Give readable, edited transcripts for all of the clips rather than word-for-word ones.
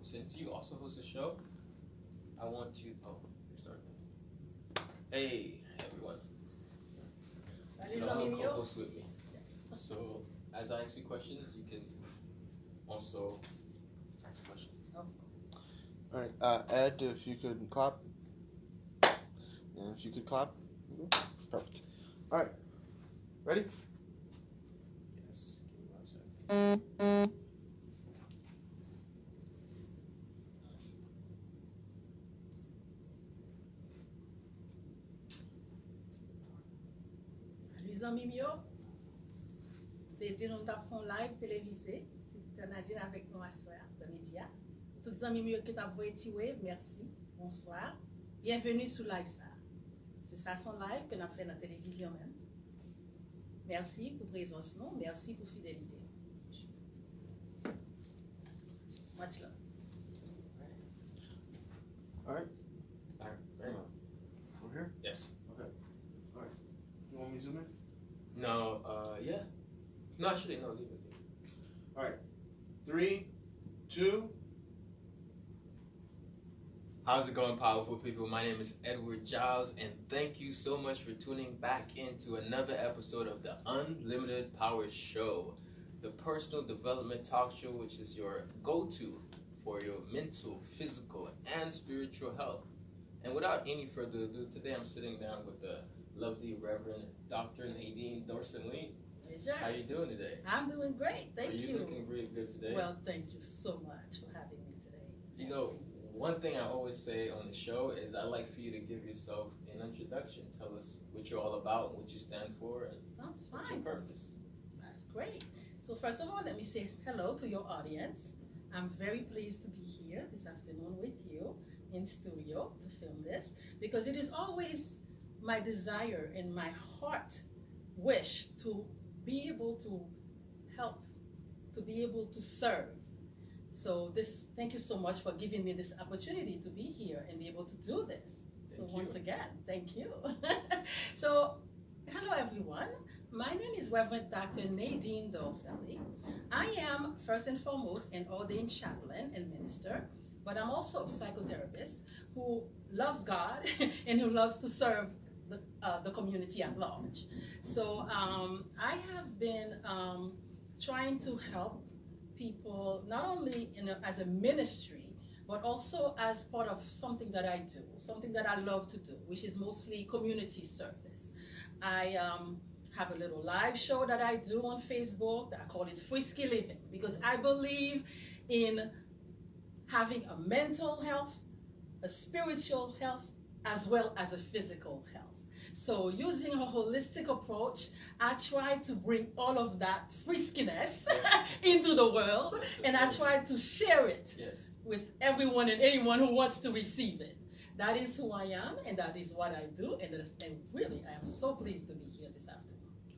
Since you also host a show, I want you. Oh, we started. Hey, everyone. You can also co-host with me. So, as I ask you questions, you can also ask questions. All right, Ed, if you could clap. And if you could clap. Perfect. All right. Ready? Yes. Give me 1 second. Les amis mieux, nous avons live télévisé. C'est Nadine avec nous à soir, dans les médias. Tous les amis mieux qui t'ont envoyé merci, bonsoir. Bienvenue sur live ça. C'est ça son live que nous avons fait dans la télévision même. Merci pour présence, non? Merci pour fidélité. Much love. All right. All right. We're here? Yes. Okay. All right. You want me to zoom in? No, yeah. No, actually, no, leave it. All right. 3, 2. How's it going, powerful people? My name is Edward Giles, and thank you so much for tuning back into another episode of the Unlimited Power Show, the personal development talk show, which is your go-to for your mental, physical, and spiritual health. And without any further ado, today I'm sitting down with the lovely Reverend Dr. Nadine Dorcely. Pleasure. How are you doing today? I'm doing great. Thank you. Are you looking really good today? Well, thank you so much for having me today. You know, one thing I always say on the show is I like for you to give yourself an introduction. Tell us what you're all about, what you stand for, and Sounds fine. what's your purpose. That's great. So first of all, let me say hello to your audience. I'm very pleased to be here this afternoon with you in studio to film this, because it is always my desire and my heart wish to be able to help, to be able to serve. So thank you so much for giving me this opportunity to be here and be able to do this. Once again, thank you. So, hello everyone. My name is Reverend Dr. Nadine Dorcely. I am first and foremost an ordained chaplain and minister, but I'm also a psychotherapist who loves God and who loves to serve the community at large. So I have been trying to help people not only as a ministry, but also as part of something that I do, something that I love to do, which is mostly community service. I have a little live show that I do on Facebook. I call it Frisky Living, because I believe in having a mental health, a spiritual health, as well as a physical health. So using a holistic approach, I try to bring all of that friskiness into the world, and I try to share it with everyone and anyone who wants to receive it. That is who I am, and that is what I do, and really, I am so pleased to be here this afternoon.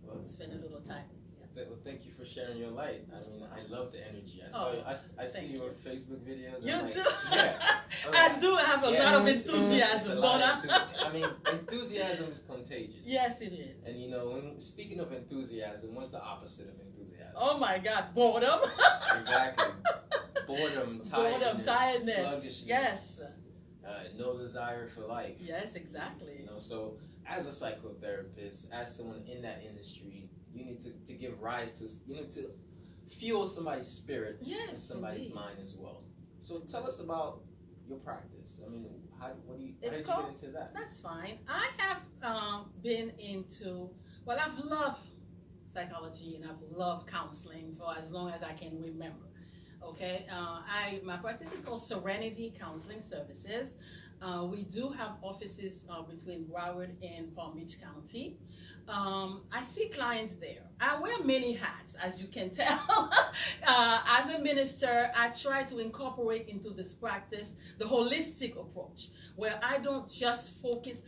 Well, spend a little time. Well, thank you for sharing your light. I mean, I love the energy. I see your Facebook videos. You like, do? Yeah. I do have a lot of enthusiasm. I mean, enthusiasm is contagious. Yes, it is. And you know, speaking of enthusiasm, what's the opposite of enthusiasm? Oh my God, boredom. Exactly. Boredom, tiredness, sluggishness. Yes. No desire for life. Yes, exactly. You know, so as a psychotherapist, as someone in that industry, you need to give rise to, you know, to fuel somebody's spirit and somebody's mind as well. So tell us about your practice. I mean, how did you get into that? That's fine. I have been into, well, I've loved psychology and I've loved counseling for as long as I can remember. Okay, my practice is called Serenity Counseling Services. We do have offices between Broward and Palm Beach County. I see clients there. I wear many hats, as you can tell. As a minister, I try to incorporate into this practice the holistic approach, where I don't just focus.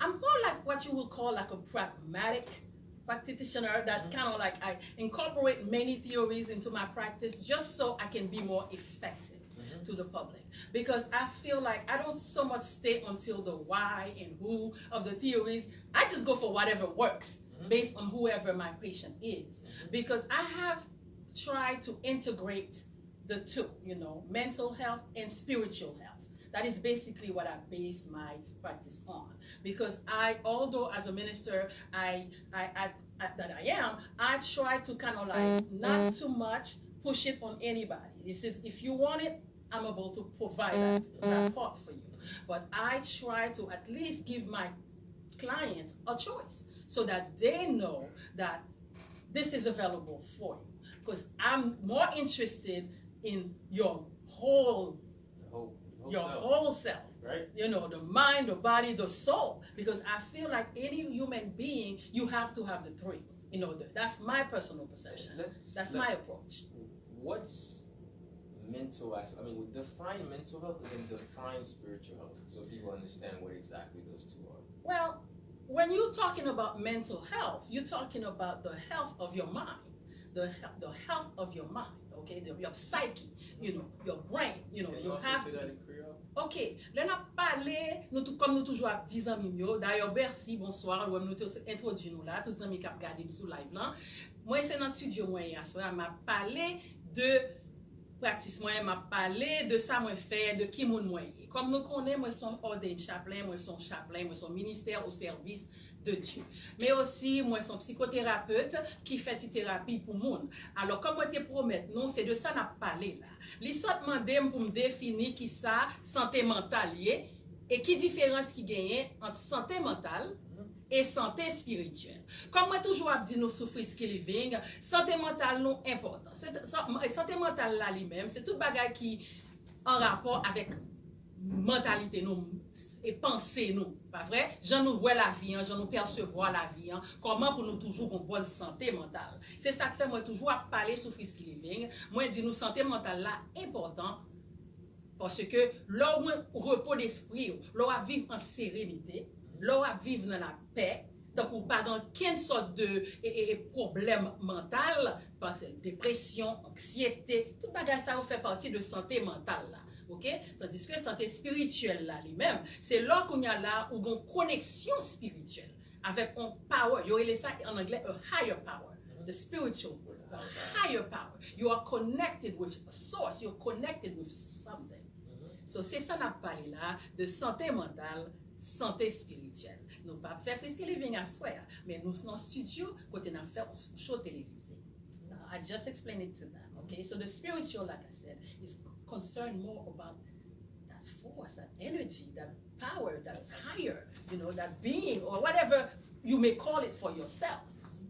I'm more like what you would call like a pragmatic practitioner that kind of like I incorporate many theories into my practice just so I can be more effective to the public, because I feel like I don't so much stay until the why and who of the theories. I just go for whatever works based on whoever my patient is, because I have tried to integrate the two, you know, mental health and spiritual health. That is basically what I base my practice on. Because although as a minister, I try to kind of like not too much push it on anybody. This is, if you want it, I'm able to provide that part for you. But I try to at least give my clients a choice so that they know that this is available for you. Because I'm more interested in your whole self, right? You know, the mind, the body, the soul. Because I feel like any human being, you have to have the three. You know, that's my personal perception. That's my approach. What's mental? I mean, we define mental health and then define spiritual health, so people understand what exactly those two are. Well, when you're talking about mental health, you're talking about the health of your mind, the health of your mind. Okay, your psyche, you know, your brain, you know, you have to. That in Creole? Ok, là n'a parlé, comme nous toujours à 10 ans mimio. D'ailleurs, merci, bonsoir, nous introduit nous là, tous les amis qui ont regardé sur live là. Moi, c'est dans le studio, moi, hier soir, m'a parlé de pratique, moi, m'a parlé de ça, moi, fait, de qui moi. Comme nous connaissons, moi, son ordained chaplain, moi, son ministère au service de Dieu. Mais aussi, moi, son psychothérapeute qui fait une thérapie pour monde. Alors, comme moi te promets, non, c'est de ça n'a parlé là. Li sot demandé pour me définir qui ça santé mentale lié et qui différence qui gagne entre santé mentale et santé spirituelle. Comme moi toujours dit nous sur Frisky Living, santé mentale non important. Santé mentale là lui-même, c'est tout bagage qui en rapport avec mentalité nous et penser nous, pas vrai? J'en nous vois la vie, j'en nous percevoir la vie, comment pour nous toujours une bonne santé mentale. C'est ça que fait moi toujours à parler sur Frisky Living. Moi dis nous santé mentale là important parce que là où repos d'esprit, là à vivre en sérénité, là à vivre dans la paix. Donc, ou pas dans quelle sorte de problème mental, parce que dépression, anxiété, tout bagage ça fait partie de santé mentale là. Ok, tandis que santé spirituelle là lui-même, c'est là qu'on y a là où une connexion spirituelle avec un power. Il y a ça en anglais a higher power, the spiritual, the higher power. You are connected with a source. You're connected with something. So c'est ça n'a parlé là de santé mentale, santé spirituelle. Nous pas fait Frisky Living à soi, mais nous dans le studio côté n'a fait un show télévisé. I just explained it to them. Okay, so the spiritual, like I said, is concerned more about that force, that energy, that power that's higher, you know, that being or whatever you may call it for yourself,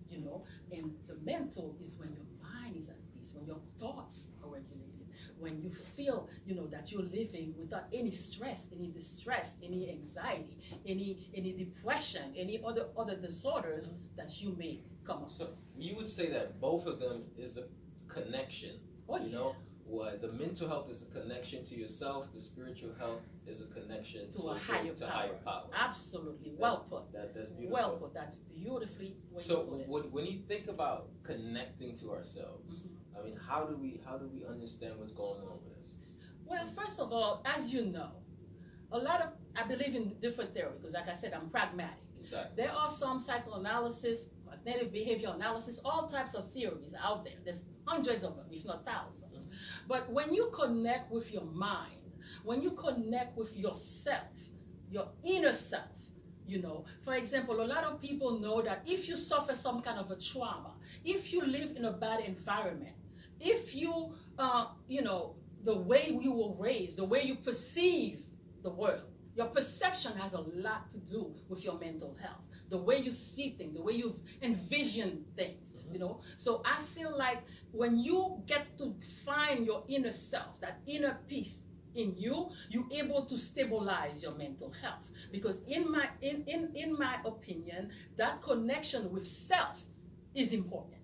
you know. And the mental is when your mind is at peace, when your thoughts are regulated, when you feel, you know, that you're living without any stress, any distress, any anxiety, any depression, any other disorders that you may come up. So you would say that both of them is a connection, you know? What the mental health is a connection to yourself, the spiritual health is a connection to a higher power. Absolutely, well put. That's beautiful. Well put. That's beautifully. So when you think about connecting to ourselves, I mean, how do we understand what's going on with us? Well, first of all, as you know, I believe in different theories because, like I said, I'm pragmatic. Exactly. There are some psychoanalysis, cognitive behavior analysis, all types of theories out there. There's hundreds of them, if not thousands. But when you connect with your mind, when you connect with yourself, your inner self, you know, for example, a lot of people know that if you suffer some kind of a trauma, if you live in a bad environment, if you, you know, the way you were raised, the way you perceive the world, your perception has a lot to do with your mental health, the way you see things, the way you envision things. You know, so I feel like when you get to find your inner self, that inner peace in you, you're able to stabilize your mental health. Because in my opinion, that connection with self is important.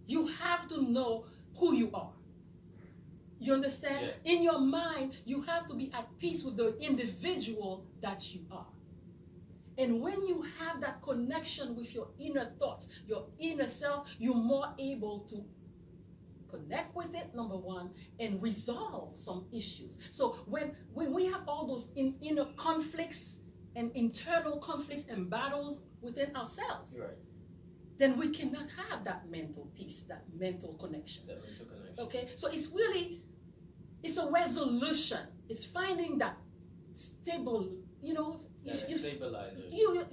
You have to know who you are. You understand? Yeah. In your mind, you have to be at peace with the individual that you are. And when you have that connection with your inner thoughts, your inner self, you're more able to connect with it, number one, and resolve some issues. So when we have all those inner conflicts and internal conflicts and battles within ourselves, right, then we cannot have that mental peace, that mental connection. That mental connection. Okay? So it's really resolution. It's finding that stable, stabilizer.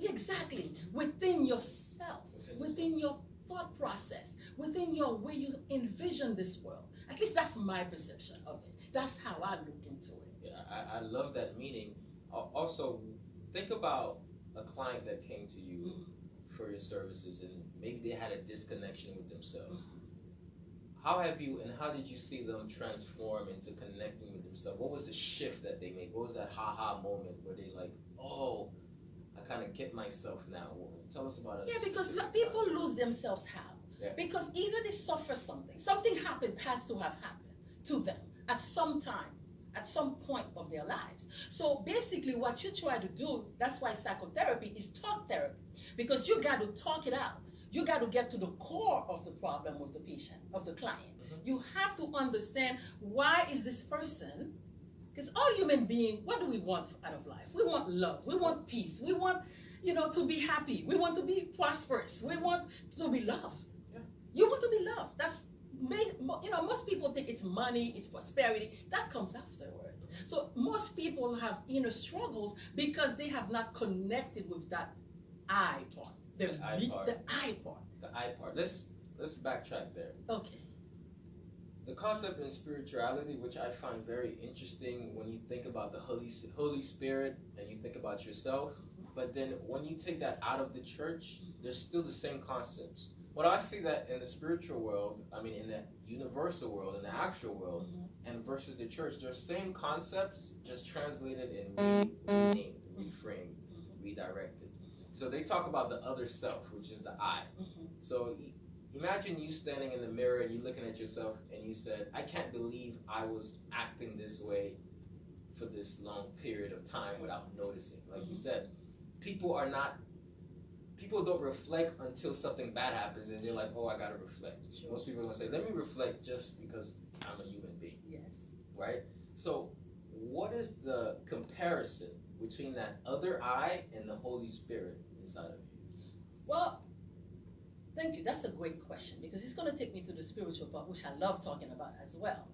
Exactly, within yourself, within your thought process, within your way you envision this world. At least that's my perception of it. That's how I look into it. Yeah, I love that meaning. Also, think about a client that came to you for your services, and maybe they had a disconnection with themselves. How have you, and how did you see them transform into connecting with themselves? What was the shift that they made? What was that ha-ha moment where they like, oh, I kind of get myself now? Well, tell us about it. Yeah, because people lose themselves how? Yeah. Because either they suffer something has to have happened to them at some time, at some point of their lives. So basically what you try to do, that's why psychotherapy is talk therapy, because you got to talk it out. You got to get to the core of the problem with the patient, of the client. You have to understand, why is this person, because all human beings, what do we want out of life? We want love, we want peace, we want, to be happy, we want to be prosperous, we want to be loved. Yeah. You want to be loved. That's, most people think it's money, it's prosperity, that comes afterwards. So most people have inner struggles because they have not connected with that I part. The I part. Let's backtrack there. Okay. The concept in spirituality, which I find very interesting when you think about the Holy Spirit and you think about yourself, but then when you take that out of the church, there's still the same concepts. What I see that in the spiritual world, in the universal world, in the actual world, and versus the church, there's same concepts, just translated and renamed, reframed, redirected. So they talk about the other self, which is the I. So imagine you standing in the mirror and you looking at yourself and you said, I can't believe I was acting this way for this long period of time without noticing. Like you said, people don't reflect until something bad happens and they're like, oh, I gotta reflect. Most people are gonna say, let me reflect just because I'm a human being. Yes. Right? So what is the comparison between that other I and the Holy Spirit inside of you? Well, thank you. That's a great question, because it's going to take me to the spiritual part, which I love talking about as well.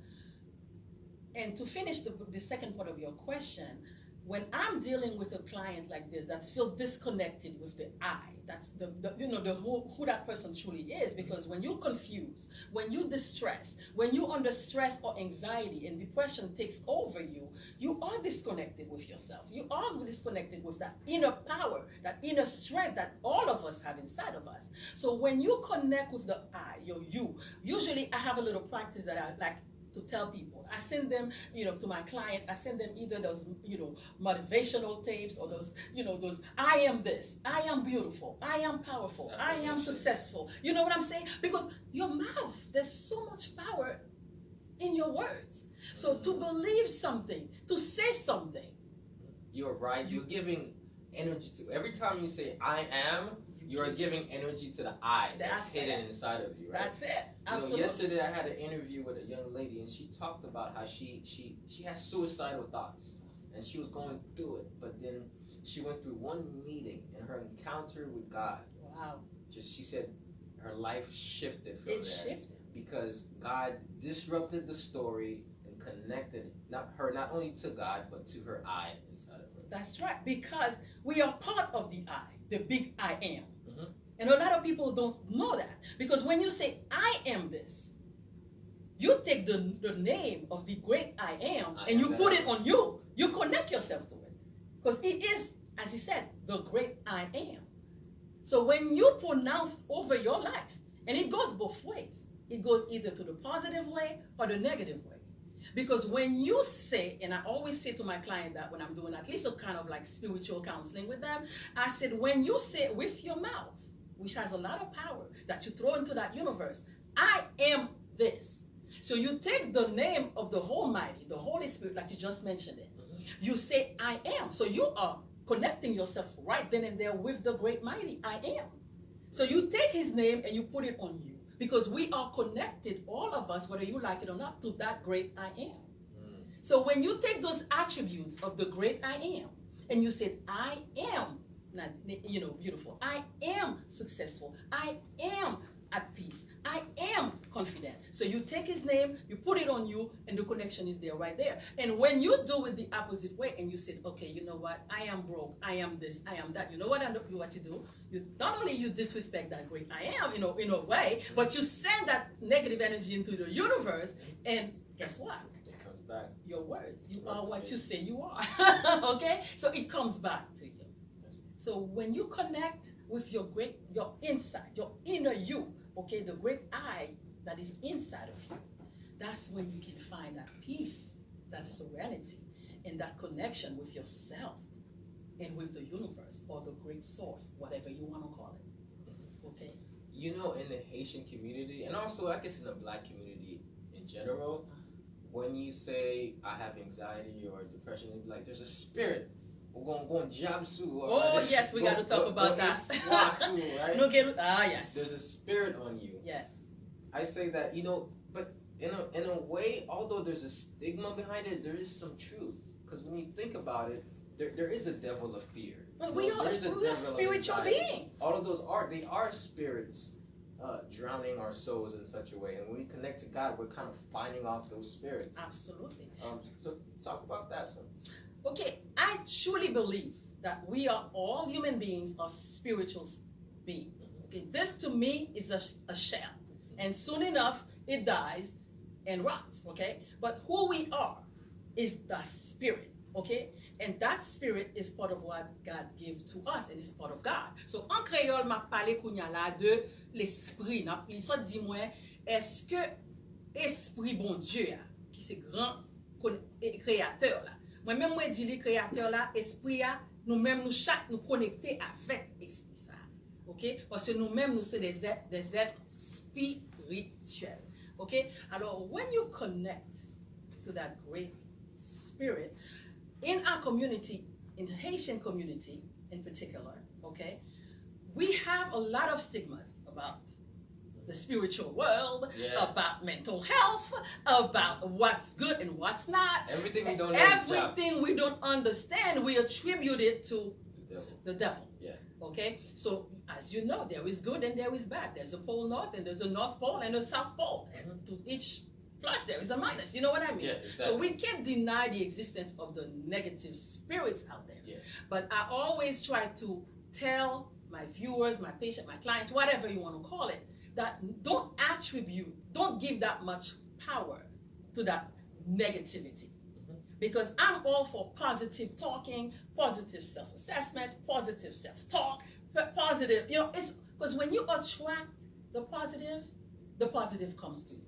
And to finish the second part of your question, when I'm dealing with a client like this that's feel disconnected with the I, that's who that person truly is, because when you're confused, when you're distressed, when you're under stress or anxiety and depression takes over you, you are disconnected with yourself. You are disconnected with that inner power, that inner strength that all of us have inside of us. So when you connect with the I, your you, usually I have a little practice that I like to tell people. I send them, to my client, I send them either those, motivational tapes or those, those, I am this, I am beautiful, I am powerful, I am successful. You know what I'm saying? Because your mouth, there's so much power in your words. So to believe something, to say something. You're right. You're giving energy to, every time you say I am, you're giving energy to the I that's hidden inside of you, right? That's it. Absolutely. Yesterday I had an interview with a young lady, and she talked about how she has suicidal thoughts, and she was going through it, but then she went through one meeting, and her encounter with God. Wow. She said her life shifted from there. It shifted. Because God disrupted the story and connected not only to God, but to her I inside of her. That's right, because we are part of the I, the big I am. And a lot of people don't know that, because when you say I am this, you take the name of the great I am and you put it on you. You connect yourself to it, because it is, as he said, the great I am. So when you pronounce over your life, and it goes both ways, it goes either to the positive way or the negative way. Because when you say, and I always say to my client that when I'm doing at least a kind of like spiritual counseling with them, I said, when you say with your mouth, which has a lot of power that you throw into that universe, I am this. So you take the name of the Almighty, the Holy Spirit, like you just mentioned it. You say, I am. So you are connecting yourself right then and there with the great mighty I am. So you take his name and you put it on you, because we are connected, all of us, whether you like it or not, to that great I am. So when you take those attributes of the great I am, and you said, I am, beautiful, I am successful, I am at peace. I am confident. So you take his name, you put it on you, and the connection is there right there. And when you do it the opposite way, and you say, okay, you know what? I am broke. I am this. I am that. You know what you do? You not only you disrespect that great I am, in a way, but you send that negative energy into the universe, and guess what? It comes back. Your words. You are what you say you are. Okay? So it comes back to you. So when you connect with your inside, your inner you, okay, the great I that is inside of you, that's when you can find that peace, that serenity, and that connection with yourself and with the universe or the great source, whatever you want to call it. Okay? You know, in the Haitian community, and also I guess in the Black community in general, when you say I have anxiety or depression, it's like there's a spirit. We're going to go on Jabsu. Oh, yes, we got to talk about that. Right? Yes. There's a spirit on you. Yes. I say that, but in a way, although there's a stigma behind it, there is some truth. Because when you think about it, there is a devil of fear. But we are spiritual beings. All of those they are spirits drowning our souls in such a way. And when we connect to God, we're kind of finding out those spirits. Absolutely. So talk about that, son. Okay, I truly believe that we are all human beings are spiritual beings. Okay, this to me is a shell, and soon enough it dies and rots. Okay, but who we are is the spirit. Okay, and that spirit is part of what God gave to us, and it's part of God. So en créole, m'a parlé kounya la de l'esprit. N'a pli so di mwen, est-ce que esprit bon Dieu qui c'est grand créateur là. Moi-même, moi, dis les créateurs là, esprit là, nous-mêmes, nous chaque, nous connecter avec esprit ça. Ok? Parce que nous-mêmes, nous sommes des êtres spirituels. Ok? Alors, when you connect to that great spirit, in our community, in the Haitian community in particular, okay, we have a lot of stigmas about the spiritual world, about mental health, about what's good and what's not. Everything we don't know. Everything we don't understand, we attribute it to the devil. Yeah. Okay? So, as you know, there is good and there is bad. There's a pole north and there's a north pole and a south pole. And to each plus, there is a minus. You know what I mean? Yeah, exactly. So, we can't deny the existence of the negative spirits out there. Yes. But I always try to tell my viewers, my patients, my clients, whatever you want to call it, that don't give that much power to that negativity. Because I'm all for positive talking, positive self-assessment, positive self-talk, positive, it's because when you attract the positive comes to you.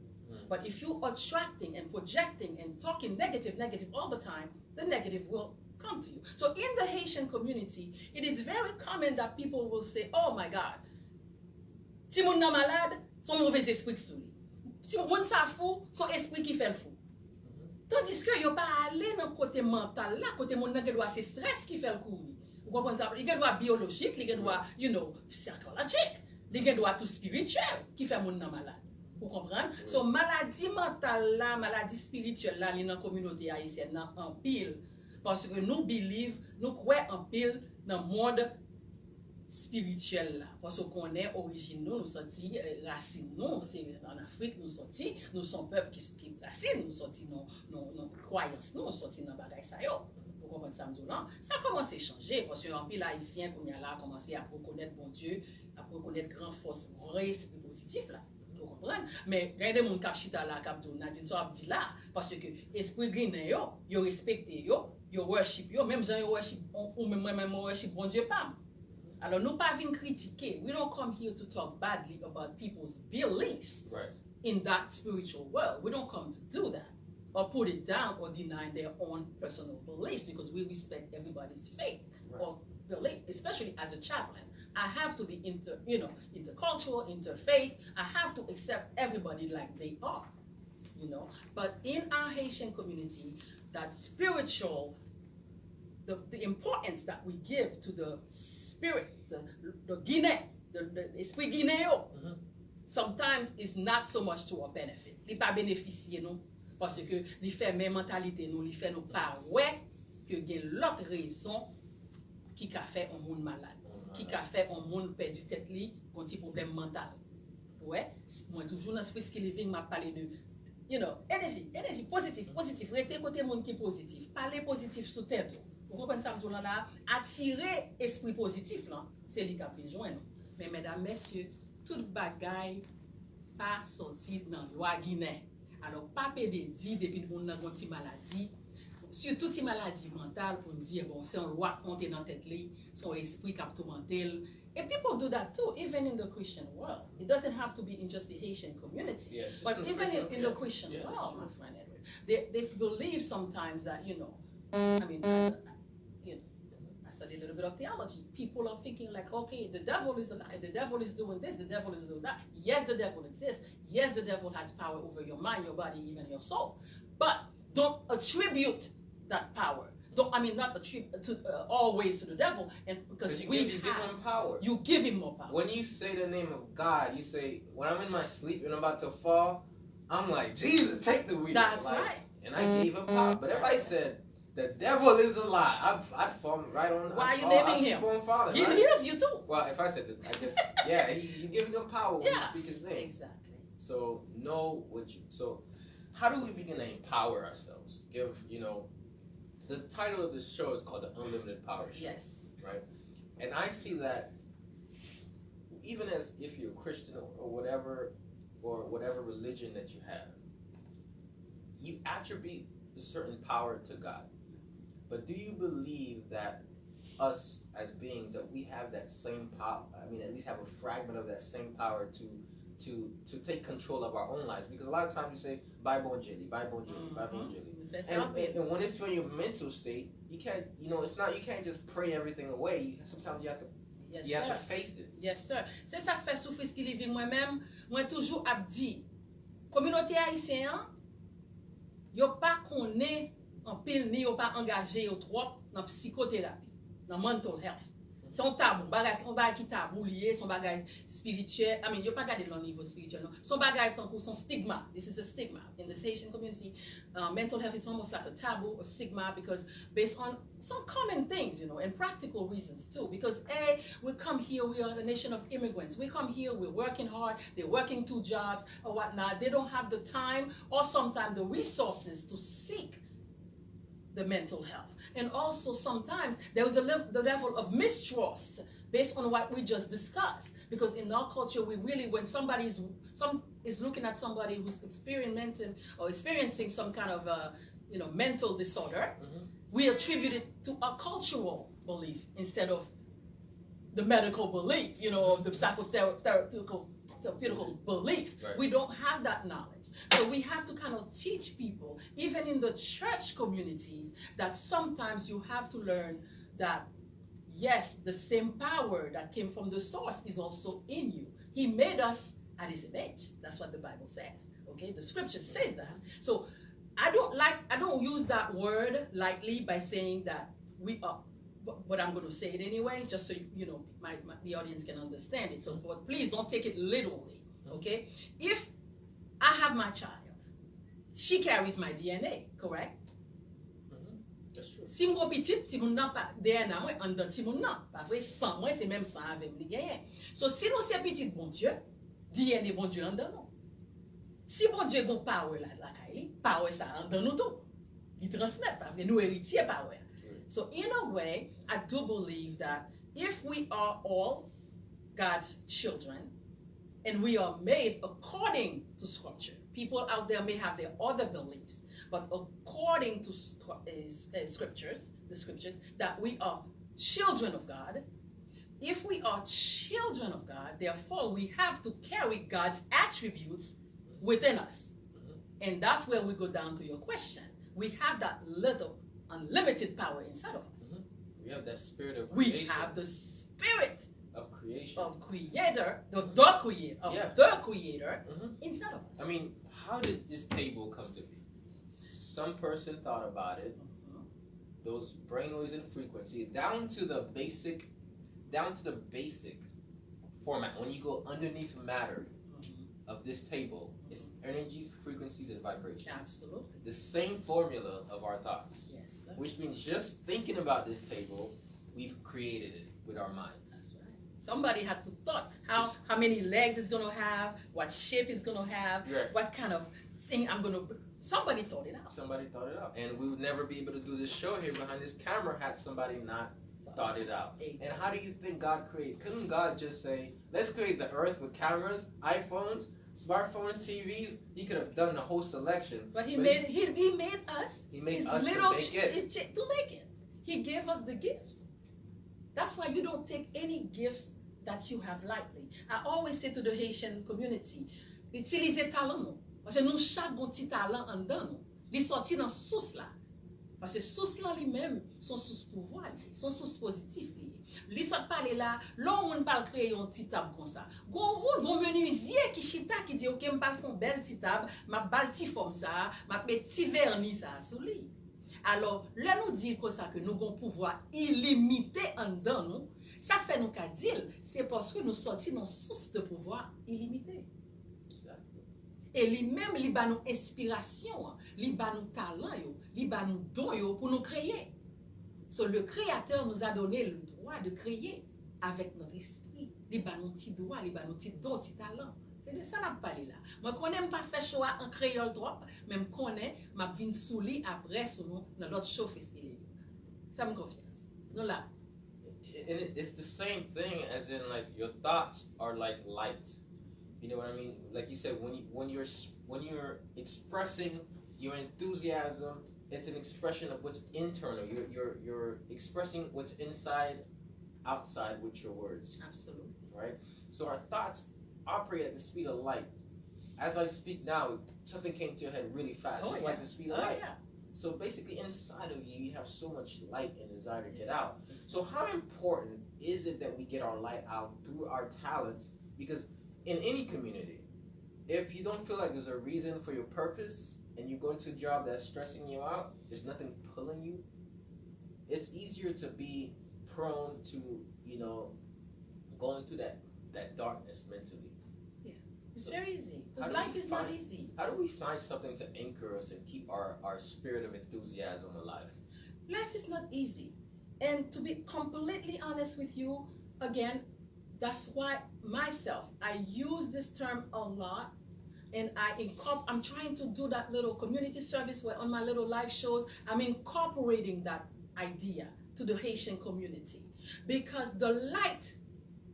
But if you're attracting and projecting and talking negative all the time, the negative will come to you. So in the Haitian community, it is very common that people will say, oh my God, si moun nan malade, son mauvais esprit qui sou li. Si moun sa fou, son esprit qui fait le fou. Tandis que yo pa aller dans côté mental là, côté moun nan gen doit c'est stress qui fait le coup. Vous comprenez ça? Il gen doit biologique, il gen doit, psychologique, il gen doit tout spirituel qui fait moun nan malade. Vous comprenez? So maladie mentale là, maladie spirituelle là, li nan communauté haïtienne nan en pile parce que nous croyons en pile dans monde spirituel là parce qu'on est origine nous sorti racine nous c'est en Afrique nous sorti nous sommes peuple qui racine nous sorti non croyance nous sorti dans bagaille ça yo vous comprenez ça là ça commence à changer parce que en pile haïtien qu'on y a là commencé à reconnaître bon Dieu à reconnaître grand force vrai esprit positif là vous comprenez mais regardez mon cap chita là cap Nadine so a dit là parce que esprit guinéen yo respecté yo worship yo même gens yo worship ou même worship bon Dieu pas. Alors, nous pas venir critiquer. We don't come here to talk badly about people's beliefs in that spiritual world. We don't come to do that or put it down or deny their own personal beliefs because we respect everybody's faith or belief, especially as a chaplain. I have to be intercultural, interfaith. I have to accept everybody like they are, But in our Haitian community, that spiritual, the importance that we give to the spirit, the Guinée, the esprit guinéen, sometimes is not so much to our benefit. Il pas bénéficier nous parce que il fait même mentalité nous, il fait nous pas ouais que il y a l'autre raison qui a fait un monde malade, qui a fait un monde perdu tête li, un petit problème mental. Ouais, moi toujours dans ce Frisky Living m'a parlé de énergie positif, rester côté monde qui est positif, parler positif sous tête. Vous comprenez ça là, attirer esprit positif là, c'est lui qui a besoin. Mais mesdames, messieurs, toute bagaille pas sorti dans loi Guinée. Alors pas PD dit depuis qu'on a une petite maladie, surtout une maladie mentale pour dire bon, c'est un loi monter dans tête li, son esprit qui a tourmenté. And people do that too, even in the Christian world. It doesn't have to be in just the Haitian community, yes, but even in the Christian world, my friend Edward, they believe sometimes that, I mean, I studied a little bit of theology. People are thinking like, okay, the devil is alive, the devil is doing this, the devil is doing that. Yes, the devil exists. Yes, the devil has power over your mind, your body, even your soul. But don't attribute that power. Not attribute to always to the devil, and because you give him power. You give him more power. When you say the name of God, you say, when I'm in my sleep and I'm about to fall, I'm like, Jesus, take the wheel. That's right. And I gave him power. But everybody said, the devil is a lie. I'd fall right on. Why are you naming him? Keep on falling, he right? hears you too. Well, if I said that, I guess, yeah, you give him power when you speak his name. Exactly. So know what you. So, how do we begin to empower ourselves? The title of this show is called The Unlimited Power Show. Yes. Right? And I see that even as if you're a Christian or whatever religion that you have, you attribute a certain power to God. But do you believe that us as beings, that we have that same power, at least have a fragment of that same power to take control of our own lives? Because a lot of times you say, bye bon jelly, bye bon jelly, bye bon jelly. And when it's for your mental state, you can't, you can't just pray everything away. Sometimes you have to face it. Yes, sir. C'est ça que fait sous Frisky Living moi-même. Moi toujours ap dit, communauté haïtienne, yo pas connaît en pile ni yo pas engagé yo trop dans psychothérapie, dans mental health. C'est un tabou, on bagay qui tabou lié, son bagay spirituel. Yo pas garder le niveau spirituel, non. Son bagay son stigma. This is a stigma in the Haitian community. Mental health is almost like a taboo, a stigma, because based on some common things, and practical reasons too. Because we come here, we are a nation of immigrants. We come here, we're working hard. They're working 2 jobs or whatnot. They don't have the time or sometimes the resources to seek the mental health. And also sometimes there is the level of mistrust based on what we just discussed. Because in our culture, we really, when somebody is looking at somebody who's experiencing some kind of mental disorder, we attribute it to a cultural belief instead of the medical belief, of the psychotherapeutic belief. Right. We don't have that knowledge. So we have to kind of teach people, even in the church communities, that sometimes you have to learn that, yes, the same power that came from the source is also in you. He made us at his image. That's what the Bible says. Okay, the scripture says that. So I don't use that word lightly by saying that we are, but I'm going to say it anyway, just so the audience can understand it. So, but please don't take it literally, okay? If I have my child, she carries my DNA, correct? That's true. Si mon petit, si mon n'a pas DNA, moi en dedans, si mon n'a pas vrai, sang, moi c'est même sang avec les gagnants. So si nous c'est petit bon Dieu, DNA bon Dieu en dedans nous. Si bon Dieu gon power la Kylie, power ça en dedans nous tout. Il transmet pas vrai, nous héritiers power. So in a way, I do believe that if we are all God's children and we are made according to Scripture, people out there may have their other beliefs, but according to scriptures, the scriptures, that we are children of God. If we are children of God, therefore we have to carry God's attributes within us. And that's where we go down to your question. We have that little unlimited power inside of us. We have that spirit of creation. We have the spirit of creation. Of creator, the creator inside of us. How did this table come to be? Some person thought about it. Those brainwaves and frequency, down to the basic format. When you go underneath matter of this table, it's energies, frequencies, and vibrations. Absolutely. The same formula of our thoughts. Yes, sir. Which means just thinking about this table, we've created it with our minds. That's right. Somebody had to thought how many legs it's gonna have, what shape it's gonna have, what kind of thing I'm gonna. Somebody thought it out. Somebody thought it out, and we would never be able to do this show here behind this camera had somebody not thought it out. Exactly. And how do you think God creates? Couldn't God just say, "Let's create the earth with cameras, iPhones, smartphones, TVs"? He could have done the whole selection. But he made us. He made us to make it. He gave us the gifts. That's why you don't take any gifts that you have lightly. I always say to the Haitian community, utilisez talent nous. Parce que nous chaque bon petit talent en dedans nous. Li sorti dans source là. Parce que source là lui-même son source pouvoir, son source positif lié. Li sort parler là, l'on moun pas créer un petit table comme ça. Gon menuisier qui chita qui dit OK, m'pa font belle petit table, m'a bal petit forme ça, m'a petit vernis ça sous lui. Alors, là nous dit comme ça que nous avons pouvoir illimité en dedans nous, ça fait nous qu'à dire, c'est parce que nous sortis dans source de pouvoir illimité. Et lui-même, il ba nous inspiration, il ba nous talent, il ba nous don pour nous créer. So, le créateur nous a donné le droit de créer avec notre esprit. Il ba nous petit droit, il ba nous petit don, petit talent. C'est de ça que je parle là. Moi, je n'aime pas faire choix en créole trop, même je connais, je viens sous lui après, dans l'autre show FRISKY. Ça me confiance. Nous là. And it's the same thing as in like your thoughts are like light. You know what I mean? Like you said, when you're expressing your enthusiasm, it's an expression of what's internal. You're expressing what's inside, outside with your words. Absolutely. Right? So our thoughts operate at the speed of light. As I speak now, something came to your head really fast, just like the speed of light. Yeah. So basically inside of you, you have so much light and desire to get out. So how important is it that we get our light out through our talents? Because in any community, if you don't feel like there's a reason for your purpose and you go into a job that's stressing you out, there's nothing pulling you, it's easier to be prone to, going through that darkness mentally. Yeah, it's very easy. Because life is not easy. How do we find something to anchor us and keep our spirit of enthusiasm alive? Life is not easy. And to be completely honest with you, again, that's why myself, I use this term a lot, and I'm trying to do that little community service where on my little live shows, I'm incorporating that idea to the Haitian community. Because the light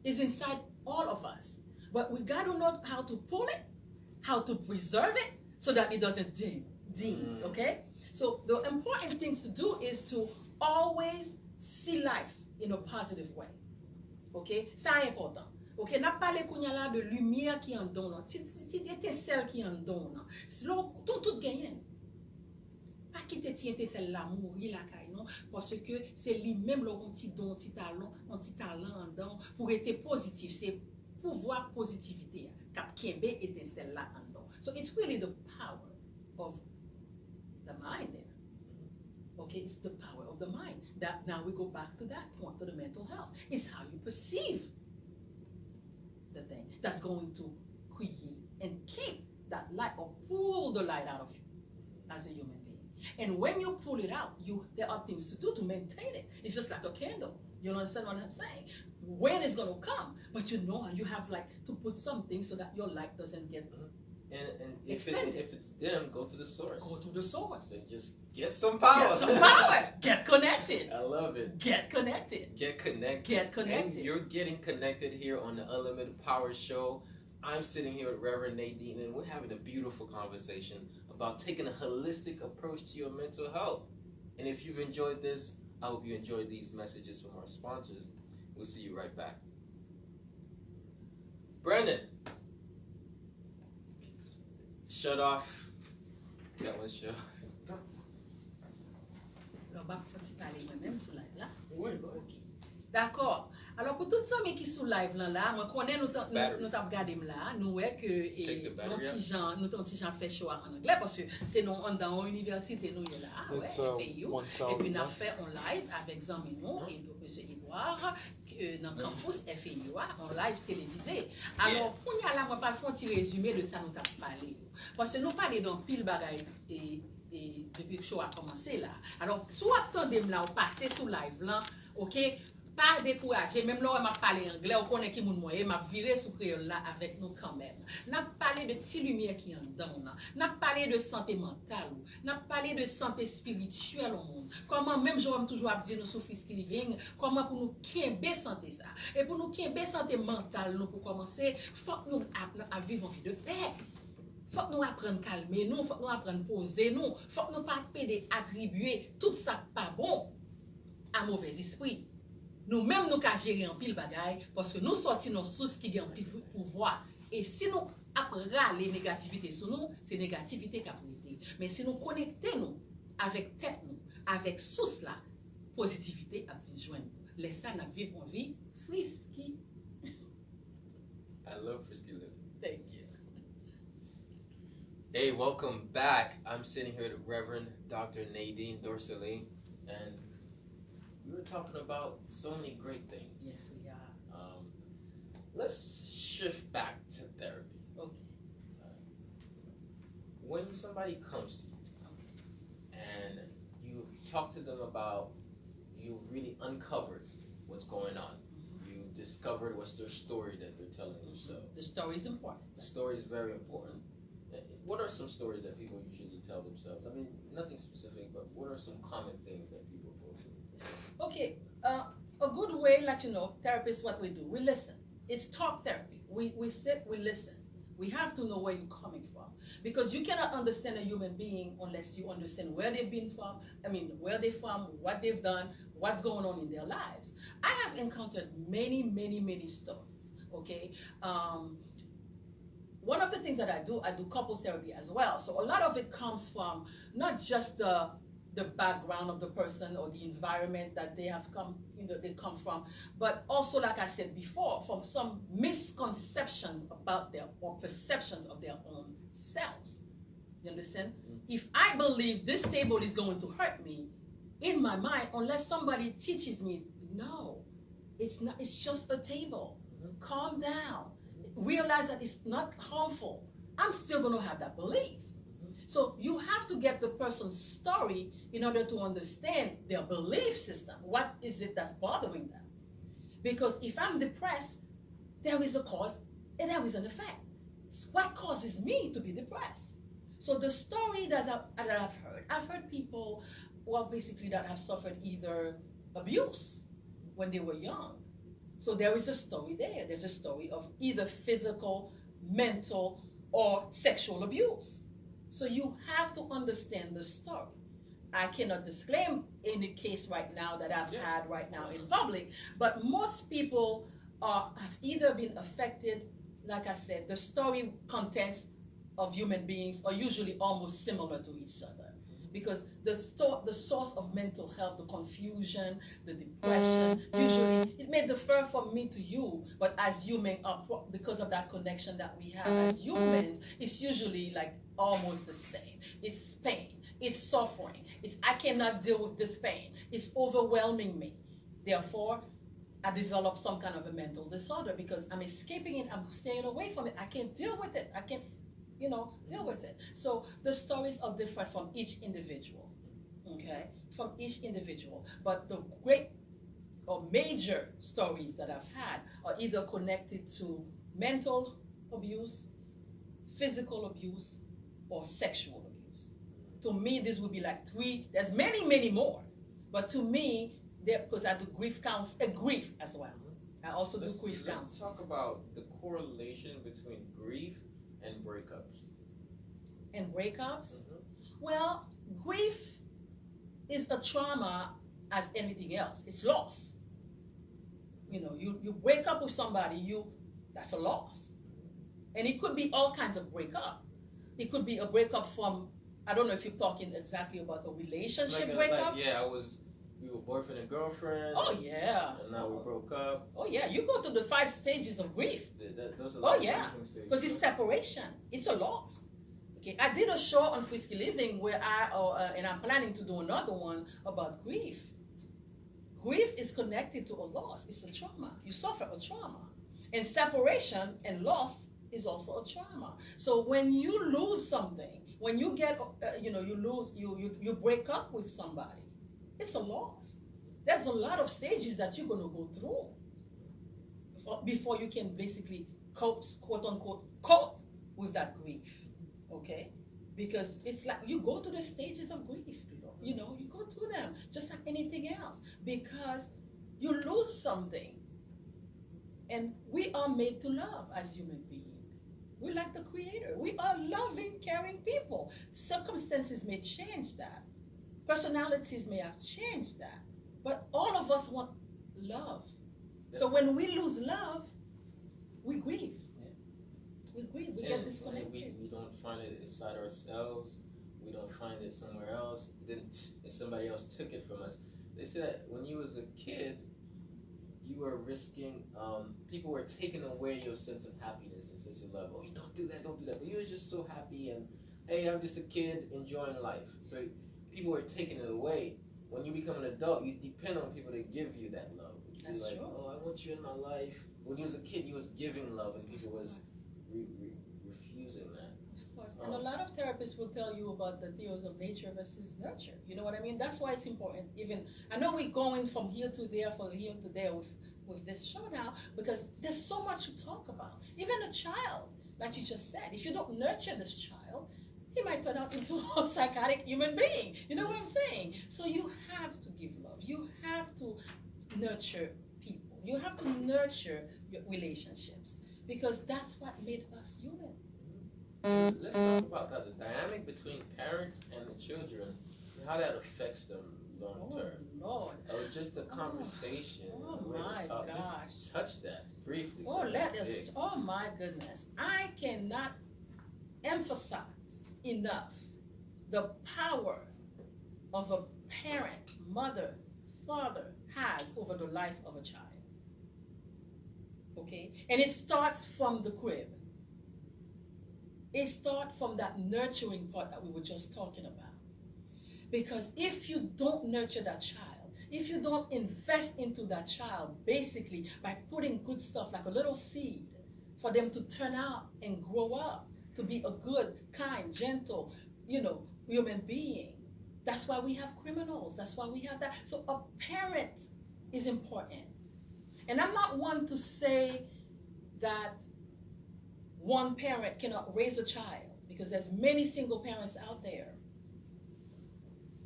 is inside all of us. But we got to know how to pull it, how to preserve it, so that it doesn't dim, okay? So the important things to do is to always see life in a positive way. Ok, ça est important. Ok, n'a pas les kounya de lumière qui en donne, c'est étincelle qui en donne. Tout gagne. Pas quitter ti étincelle là mourir la caille non, parce que c'est lui-même le petit don, petit talent en dedans pour être positif. C'est pouvoir positivité. Cap kiembe étincelle là en dedans. So it's really the power of the mind there. Okay, it's the power of the mind. That now we go back to that point, to the mental health. It's how you perceive the thing that's going to create and keep that light or pull the light out of you as a human being. And when you pull it out, there are things to do to maintain it. It's just like a candle. You understand what I'm saying? When it's going to come, but you have like to put something so that your light doesn't get And if it's dim, go to the source. Go to the source. And just get some power. Get some power. Get connected. I love it. Get connected. Get connected. Get connected. And you're getting connected here on the Unlimited Power Show. I'm sitting here with Reverend Nadine, and we're having a beautiful conversation about taking a holistic approach to your mental health. And if you've enjoyed this, I hope you enjoyed these messages from our sponsors. We'll see you right back. Brandon. Shut off. That one shut off. Alors, faut-il parler moi-même sur live là? Oui. Ok. D'accord. Alors, pour toutes ceux qui sont live là, moi, connais nous t'avons regardé là, nous ouais que nous petit gens fait choix en anglais parce que c'est nous dans l'université nous là, ouais, FAU. Et puis nous avons fait en live avec Zamino et monsieur Edouard dans le campus FAU en live télévisé. Alors, pour y aller, moi pas faire un petit résumé de ça nous t'avons parlé. Parce que nous parlons dans pile bagaille et depuis que le show a commencé là. Alors, soit attendez là, on passe sous live là, OK? pas décourager, même là, m'a parlé anglais, on connaît qui moun moyen, m'a viré sous créole là avec nous quand même. N'a parlé de petite lumière qui en dedans, n'a parlé de santé mentale, n'a parlé de santé spirituelle au monde. Comment même j'aime toujours dire nous sur Frisky Living, comment pour nous kembe santé ça. Et pour nous kembe santé mentale, nous pour commencer, faut que nous à vivre en vie de paix. Faut que nous apprendre à calmer nous, faut que nous apprendre à poser nous, faut que nous pas attribuer tout ça pas bon à mauvais esprit. Nous-mêmes, nous avons géré un pile bagaille parce que nous sortons nos sources qui ont un pouvoir. Et si nous apprenons les négativités sur nous, c'est négativité qui a été. Mais si nous connectons avec tête, nous, avec source là, positivité a joindre. Laissez nous vivre en vie frisky. I love frisky living. Thank you. Hey, welcome back. I'm sitting here with Reverend Dr. Nadine Dorcely, and we were talking about so many great things. Yes, we are. Let's shift back to therapy. Okay. When somebody comes to you, Okay. and you talk to them about, you really uncovered what's going on. You discovered what's their story that they're telling themselves. The story is important. The story is very important. What are some stories that people usually tell themselves? I mean, nothing specific, but what are some common things that people go through? Okay, a good way, like therapists, what we do, we listen. It's talk therapy. We sit, we listen. We have to know where you're coming from, because you cannot understand a human being unless you understand where they've been from. I mean, where they're from, what they've done, what's going on in their lives. I have encountered many stories. Okay. One of the things that I do couples therapy as well. So a lot of it comes from not just the background of the person or the environment that they have they come from, but also, like I said before, from some misconceptions about or perceptions of their own selves. You understand? Mm-hmm. If I believe this table is going to hurt me, in my mind, unless somebody teaches me, no, it's not. It's just a table. Mm-hmm. Calm down. Realize that it's not harmful. I'm still going to have that belief. So you have to get the person's story in order to understand their belief system. What is it that's bothering them? Because if I'm depressed, there is a cause and there is an effect. What causes me to be depressed? So the story that I've heard people, well, basically that have suffered either abuse when they were young. So there is a story there. There's a story of either physical, mental, or sexual abuse. So you have to understand the story. I cannot disclaim any case right now that I've had right now in public, but most people have either been affected, like I said, the story contents of human beings are usually almost similar to each other. Because the source of mental health, the confusion, the depression, usually it may differ from me to you, but as humans, because of that connection that we have as humans, it's usually like almost the same. It's pain, it's suffering, it's I cannot deal with this pain, it's overwhelming me. Therefore, I develop some kind of a mental disorder because I'm escaping it, I'm staying away from it, I can't deal with it, I can't deal with it. So the stories are different from each individual, okay? From each individual. But the great or major stories that I've had are either connected to mental abuse, physical abuse, or sexual abuse. To me, this would be like three. There's many more. But to me, because I do grief counts, grief as well. I also do grief counts. Let's talk about the correlation between grief and breakups. And breakups? Mm-hmm. Well, grief is a trauma as anything else. It's loss. You break up with somebody, that's a loss. And it could be all kinds of breakup. It could be a breakup from, I don't know if you're talking exactly about a relationship breakup. We were boyfriend and girlfriend. Oh, yeah. And now we broke up. Oh, yeah. You go to the 5 stages of grief. Those are because it's separation. It's a loss. Okay. I did a show on Frisky Living where and I'm planning to do another one about grief. Grief is connected to a loss. It's a trauma. You suffer a trauma. And separation and loss is also a trauma. So when you lose something, when you get, you break up with somebody, it's a loss. There's a lot of stages that you're going to go through before you can basically cope, quote unquote, cope with that grief. Okay? Because it's like you go through the stages of grief, you know, you go through them just like anything else because you lose something. And we are made to love as human beings. We like the Creator. We are loving, caring people. Circumstances may change that. Personalities may have changed that. But all of us want love. So when we lose love, we grieve. We grieve. We get disconnected. We don't find it inside ourselves. We don't find it somewhere else. Then somebody else took it from us. They said when you was a kid, you were risking, people were taking away your sense of happiness and sense of love. Oh, don't do that, don't do that. But you were just so happy and, hey, I'm just a kid enjoying life. So people were taking it away. When you become an adult, you depend on people to give you that love. That's like, true. oh, I want you in my life. When you was a kid, you was giving love and people was refusing that. Of course. And a lot of therapists will tell you about the theories of nature versus nurture. You know what I mean? That's why it's important. Even I know we're going from here to there, from here to there with this show now, because there's so much to talk about. Even a child, like you just said, if you don't nurture this child, he might turn out into a psychotic human being. You know what I'm saying? So you have to give love. You have to nurture people. You have to nurture your relationships because that's what made us human. Let's talk about that, the dynamic between parents and the children, and how that affects them long term. Oh, Lord. Or just a conversation. Oh, my gosh. Just touch that briefly. Oh, my goodness. I cannot emphasize enough the power of a parent, mother, father has over the life of a child. Okay? And it starts from the crib. It starts from that nurturing part that we were just talking about. Because if you don't nurture that child, if you don't invest into that child, basically by putting good stuff like a little seed for them to turn out and grow up to be a good, kind, gentle, human being. That's why we have criminals. That's why we have that. So a parent is important. And I'm not one to say that one parent cannot raise a child because there's many single parents out there.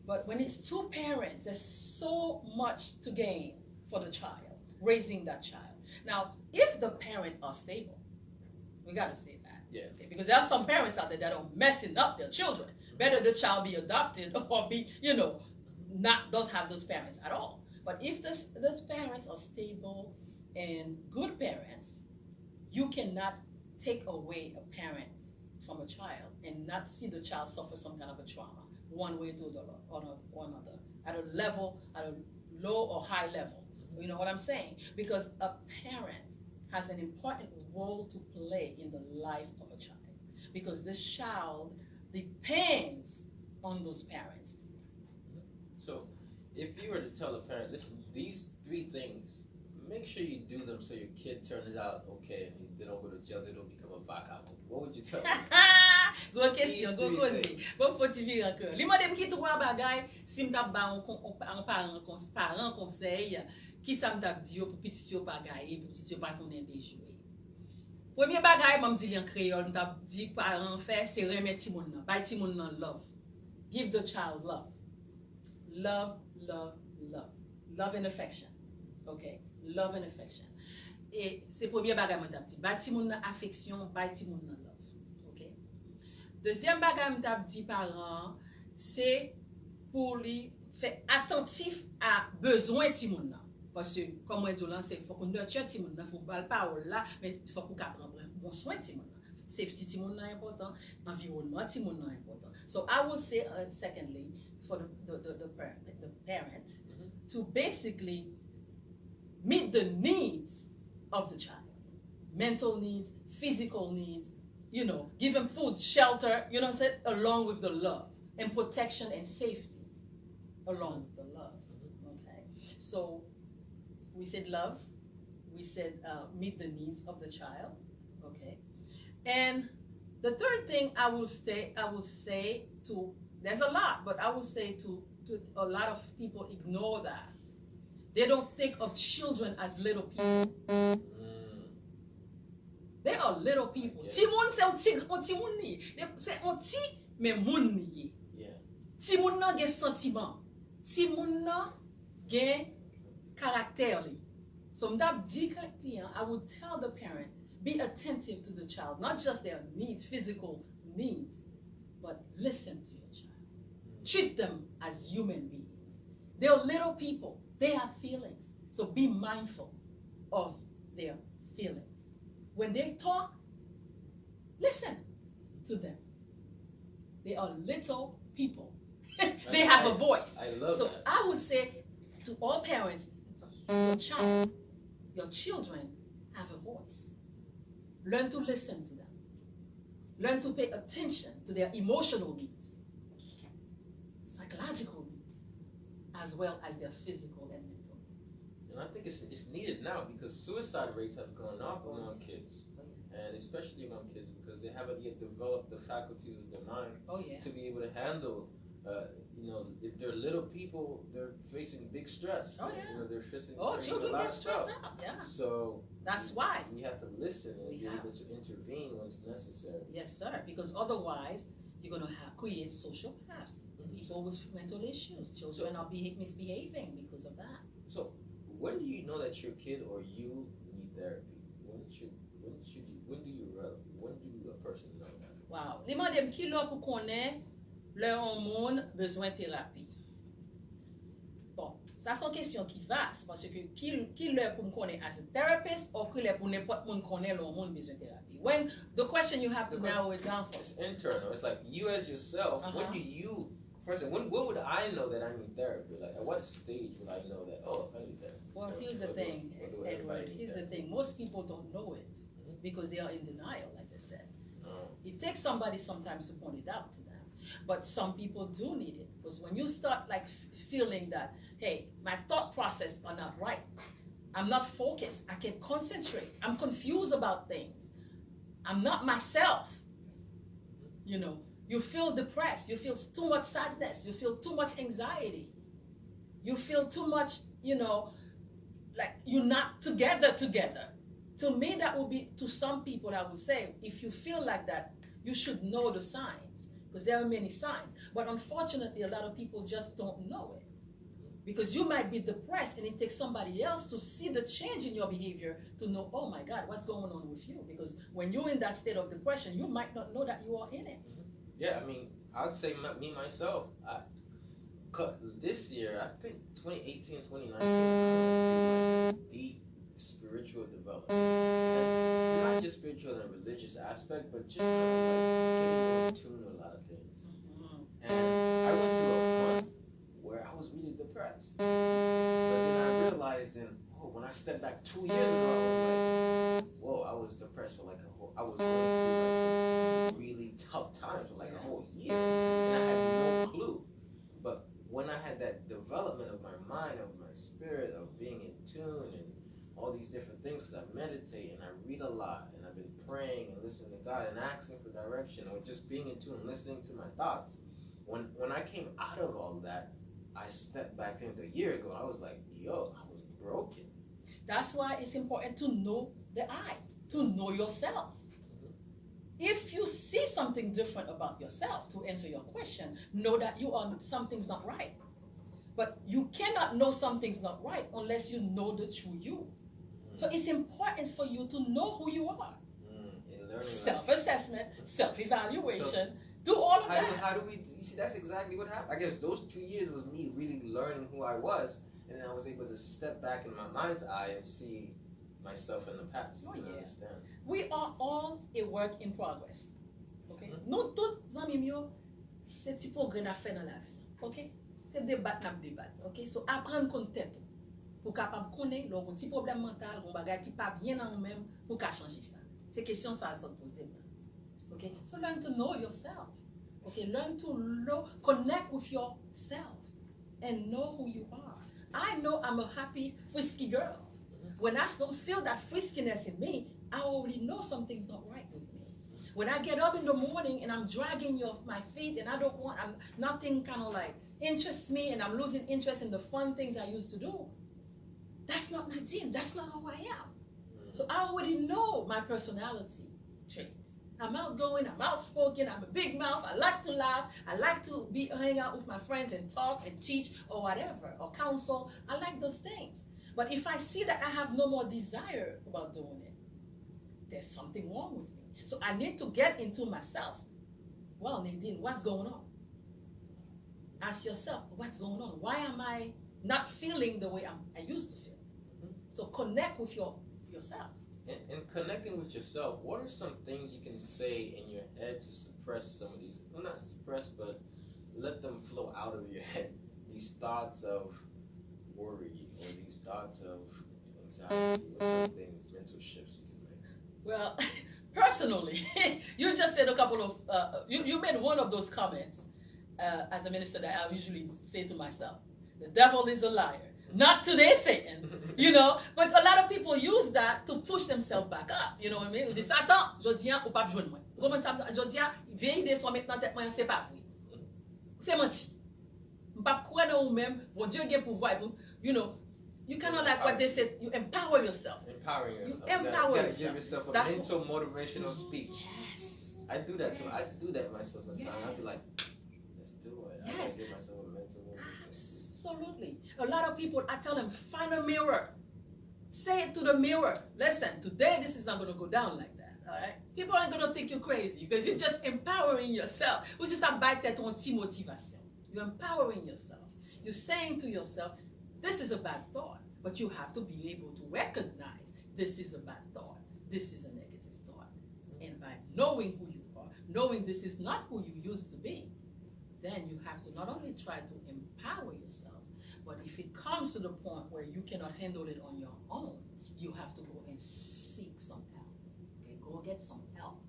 But when it's two parents, there's so much to gain for the child, raising that child. Now, if the parents are stable, we got to say that. Yeah. Okay? Because there are some parents out there that are messing up their children. Better the child be adopted or be, don't have those parents at all. But if those parents are stable and good parents, you cannot take away a parent from a child and not see the child suffer some kind of a trauma, one way to the or another, at a level, at a low or high level. You know what I'm saying? Because a parent has an important role to play in the life of a child. Because this child depends on those parents. So, if you were to tell a parent, listen, these 3 things, make sure you do them so your kid turns out okay and they don't go to jail, they don't become a vagabond. What would you tell them? Go question, go causer. Bon faut ti vire cœur. Li mande ki 3 bagay si m'ta ba un parent conseil ki sa m'ta di yo pour petit yo pa gaye, pour petit yo pa tourner déjouer. Premier bagay m'm di li en créole, m'ta di parent fait c'est remettre ti moun nan, bay ti moun nan love. Give the child love. Love, love, love. Love and affection. Okay? Love and affection. Et c'est premier bagay m'ta di, bay ti moun nan affection, bay ti moun nan love. Okay? Deuxième bagay m'ta di parent, c'est pour lui faire attentif à besoin ti moun nan. Parce que, comme on dit là, il faut qu'on nurture ti moun nan, il faut pas le parole là, mais il faut qu'on prenne bon soin ti moun nan. Safety ti moun nan important, environnement ti moun nan important. So I would say, secondly, for the parent to basically meet the needs of the child. Mental needs, physical needs, give them food, shelter, along with the love and protection and safety along with the love. Okay. So we said love, we said meet the needs of the child. Okay. And the third thing I will say to, there's a lot, but I will say to a lot of people ignore that. They don't think of children as little people. They are little people. Timoun c'est un petit moun ni. C'est un petit mais moun ni. Timoun nan gen sentiment. Timoun nan gen caractère li. So m'dap di client, I would tell the parent, be attentive to the child, not just their needs, physical needs, but listen to your child. Treat them as human beings. They're little people. They have feelings. So be mindful of their feelings. When they talk, listen to them. They are little people. They have a voice. I love so that. I would say to all parents, your children have a voice. Learn to listen to them. Learn to pay attention to their emotional needs, psychological needs, as well as their physical and mental. And I think it's needed now because suicide rates have gone up among kids. And especially among kids because they haven't yet developed the faculties of their mind to be able to handle, if they're little people, they're facing big stress. They're facing a children lot get of stressed stuff. out. Yeah. So that's why we have to listen and be able to intervene when it's necessary. Yes, sir. Because otherwise, you're going to create social paths. People with mental issues, children are misbehaving because of that. So, when do you know that your kid or you need therapy? When do a person know that? Wow. Les madame qui là pour connaître leur hormone besoin de thérapie. Bon, ça sont questions qui vastes parce que qui là pour me connaître as a therapist or qui là pour n'importe monde connaître leur hormone besoin de thérapie. When the question you have to narrow it down for. It's internal. It's like you as yourself. When do you person? When would I know that I need therapy? Like at what stage would I know that? Oh, I need therapy. Well, here's the thing, Edward. Here's the thing. Most people don't know it because they are in denial, like they said. It takes somebody sometimes to point it out to them. But some people do need it because when you start like feeling that, hey, my thought process are not right. I'm not focused. I can't concentrate. I'm confused about things. I'm not myself. You feel depressed. You feel too much sadness. You feel too much anxiety. You feel too much, like you're not together. To me, that would be, to some people, I would say, if you feel like that, you should know the signs, because there are many signs. But unfortunately, a lot of people just don't know it. Because you might be depressed, and it takes somebody else to see the change in your behavior to know, oh my God, what's going on with you? Because when you're in that state of depression, you might not know that you are in it. Yeah, I mean, I'd say me, myself, this year, I think 2018, 2019, deep spiritual development. And not just spiritual in a religious aspect, but just getting in tune with a lot of things. And I went through a month where I was really depressed. But then I realized when I stepped back 2 years ago, I was like, whoa, I was depressed for I was going through some really tough times for a whole year. And I had no clue. But when I had that development of my mind, of my spirit, of being in tune and all these different things, because I meditate and I read a lot and I've been praying and listening to God and asking for direction or just being in tune and listening to my thoughts. When I came out of all that, I stepped back into a year ago. I was like, yo, I was broken. That's why it's important to know the I, to know yourself. If you see something different about yourself, to answer your question, know that something's not right. But you cannot know something's not right unless you know the true you. So it's important for you to know who you are. Self-assessment, self-evaluation, do all of that. How do we, you see, that's exactly what happened. I guess those 2 years was me really learning who I was, and then I was able to step back in my mind's eye and see myself in the past. Oh, yeah. Understand. We are all a work in progress. Okay? Nous tous, amis yo, c'est petit progrès à faire dans la vie. Okay? C'est débat n'a débat. Okay? So apprendre compte tête pour capable connaître le petit problème mental, un bagage qui pas bien en même pour qu'a changer ça. Ces questions ça sont posées. Okay? So learn to know yourself. Okay? Learn to connect with yourself and know who you are. I know I'm a happy, frisky girl. When I don't feel that friskiness in me, I already know something's not right with me. When I get up in the morning and I'm dragging my feet and nothing kind of like interests me and I'm losing interest in the fun things I used to do, That's not Nadine. That's not who I am. So I already know my personality traits. I'm outgoing, I'm outspoken, I'm a big mouth, I like to laugh, I like to hang out with my friends and talk and teach or whatever, or counsel. I like those things. But if I see that I have no more desire about doing it, there's something wrong with me. So I need to get into myself. Well, Nadine, what's going on? Ask yourself, what's going on? Why am I not feeling the way I used to feel? So connect with yourself. And connecting with yourself, what are some things you can say in your head to suppress some of these? Well, not suppress, but let them flow out of your head. These thoughts of worry or these thoughts of anxiety or some things, mental shifts you can make. Well, personally, you just said a couple of, you made one of those comments as a minister that I usually say to myself, the devil is a liar. Not today, Satan. You know, but a lot of people use that to push themselves back up. You know what I mean? Ils disent, Satan, je dis, ou pas besoin de moi. Je dis, vieille idée soit maintenant tête moi, c'est pas vrai. C'est menti. M'pas croire dans vous-même, bon Dieu a pouvoir. You know, you cannot like what they said, you empower yourself. Empowering yourself. You empower you gotta yourself. Give yourself a That's mental motivational speech. Yes. I do that too. I do that myself sometimes. I'll be like, let's do it. I Yes. gotta give myself a mental motivational. Absolutely. A lot of people, I tell them, find a mirror. Say it to the mirror. Listen, today this is not going to go down like that. All right? People aren't going to think you're crazy because you're just empowering yourself. Which is about that motivation. You're empowering yourself. You're saying to yourself, this is a bad thought. But you have to be able to recognize this is a bad thought. This is a negative thought. And by knowing who you are, knowing this is not who you used to be, then you have to not only try to empower yourself, but if it comes to the point where you cannot handle it on your own, you have to go and seek some help. Okay, go get some help.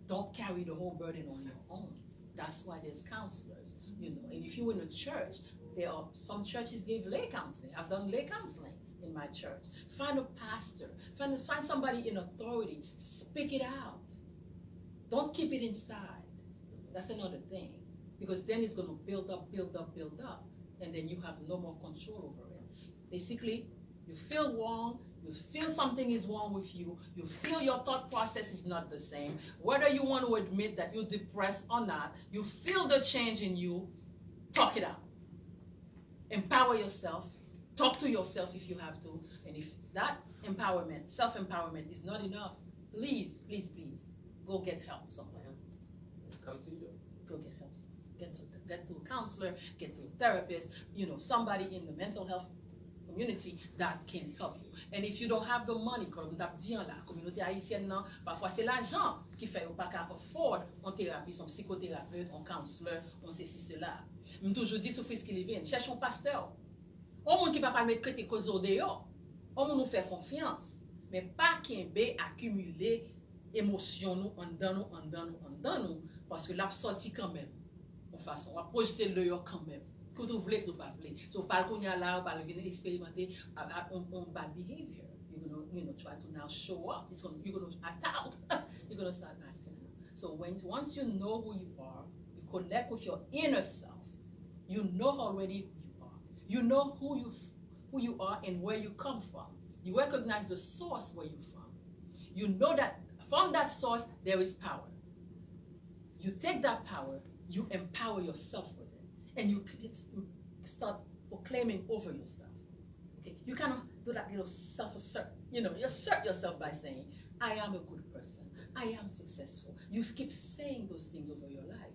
Don't carry the whole burden on your own. That's why there's counselors, you know. And if you're in a church, there are some churches give lay counseling. I've done lay counseling in my church. Find a pastor. Find somebody in authority. Speak it out. Don't keep it inside. That's another thing. Because then it's going to build up, and then you have no more control over it. Basically, you feel wrong, you feel something is wrong with you, you feel your thought process is not the same, whether you want to admit that you're depressed or not, you feel the change in you, talk it out. Empower yourself, talk to yourself if you have to, and if that empowerment, self-empowerment is not enough, please, please, please, go get help somewhere. Come to you. Go get help. Get to a counselor, get to a therapist, you know, somebody in the mental health community that can help you. And if you don't have the money, comme t'as dit la communauté haïtienne, non, parfois c'est l'argent qui fait ou pas qu'à afford en thérapie, son psychothérapeute, en counselor, on sait si cela. Je toujours dis sur FRISKY living, cherche un pasteur. On monde qui pas parler traiter cause au dehors. On monde nous fait confiance, mais pas qu'il be accumuler émotion nous en dedans nous parce que l'a sorti quand même. De façon, on va projeter l'œil quand même. Que tu voulais, que tu pas voulais. So, par contre, là, on va venir expérimenter on bad behavior. You're gonna, try to now show up. You're gonna act out. You're gonna start acting out. So once you know who you are, you connect with your inner self. You know already who you are. You know who you are and where you come from. You recognize the source where you're from. You know that from that source there is power. You take that power. You empower yourself with it, and you start proclaiming over yourself. Okay, you cannot do that little self-assert. You assert yourself by saying, "I am a good person. I am successful." You keep saying those things over your life,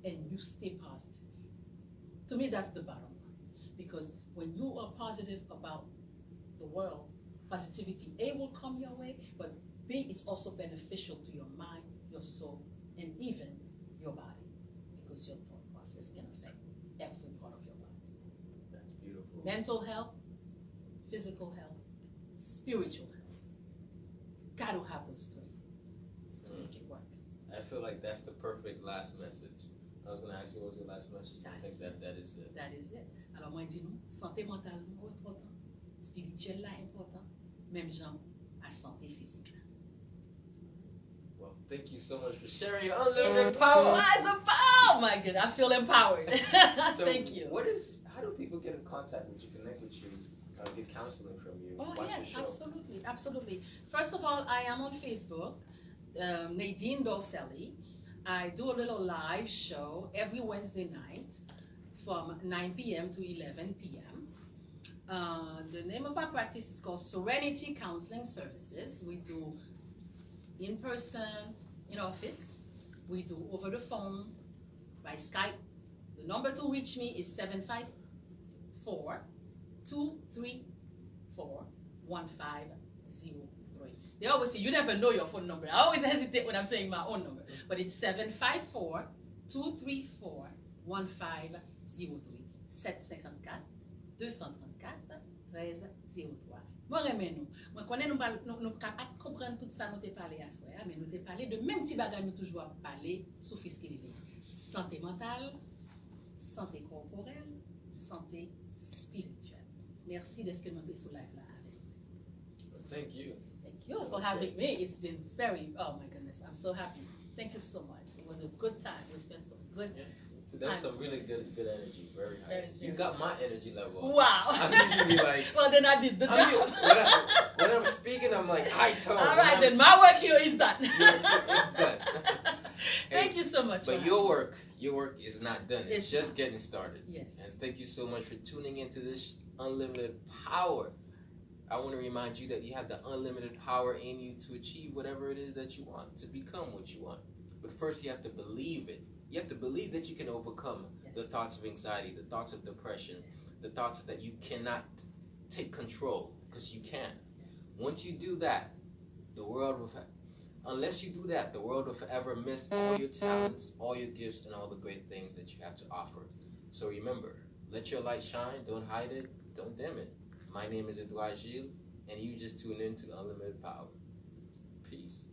and you stay positive. To me, that's the bottom line, because when you are positive about the world, positivity A will come your way, but B is also beneficial to your mind, your soul, and even your body. Because your thought process can affect every part of your body. That's beautiful. Mental health, physical health, spiritual health. Got to have those three to make it work. I feel like that's the perfect last message. I was going to ask you what was the last message. I think that is it. That is it. Alors moi dis nous, santé mentale important, spirituelle là important, même genre à santé physique. Well, thank you so much for sharing your unlimited power. Oh my goodness, I feel empowered. So Thank you. how do people get in contact with you, connect with you? get counseling from you? Oh, Watch yes, your show? absolutely, absolutely. First of all, I am on Facebook, Nadine Dorcely. I do a little live show every Wednesday night from 9 p.m. to 11 p.m. The name of our practice is called Serenity Counseling Services. We do in person, in office. We do over the phone, by Skype. The number to reach me is 754-234-1503. They always say, you never know your phone number. I always hesitate when I'm saying my own number. But it's 754-234-1503. 754-234-1303. Moi, remets-nous. Moi, connais nous capables de comprendre tout ça, nous te parler à soi, mais nous te parler de même petit bagage, nous toujours parler sur Frisky Living. Santé mentale, santé corporelle, santé spirituelle. Merci d'être que nous sommes sur live là avec. Thank you. Thank you for having me. It's been very, oh my goodness, I'm so happy. Thank you so much. It was a good time. We spent some good time. So that's some really good energy, very high. Very, You very got my energy level. Wow. I'm usually like, well, then I did the job. when I'm speaking, I'm like high tone. All right, then my work here is done. It's done. Thank you so much. But your work is not done. It's just not. getting started. Yes. And thank you so much for tuning into this unlimited power. I want to remind you that you have the unlimited power in you to achieve whatever it is that you want, to become what you want. But first, you have to believe it. You have to believe that you can overcome the thoughts of anxiety, the thoughts of depression, the thoughts that you cannot take control, because you can. Once you do that, the world will, unless you do that, the world will forever miss all your talents, all your gifts, and all the great things that you have to offer. So remember, let your light shine, don't hide it, don't dim it. My name is Edouard Gilles, and you just tuned into Unlimited Power. Peace.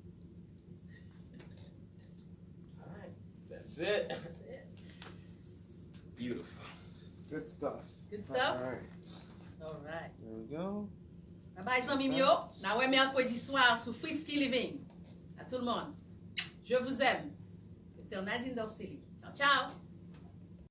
All right, that's it. That's it. Beautiful. Good stuff. Good stuff? All right. All right. There we go. Bye bye, zami mio. Na wè mercredi soir sur Frisky Living. À tout le monde. Je vous aime. C'était Nadine Dorcely. Ciao, ciao.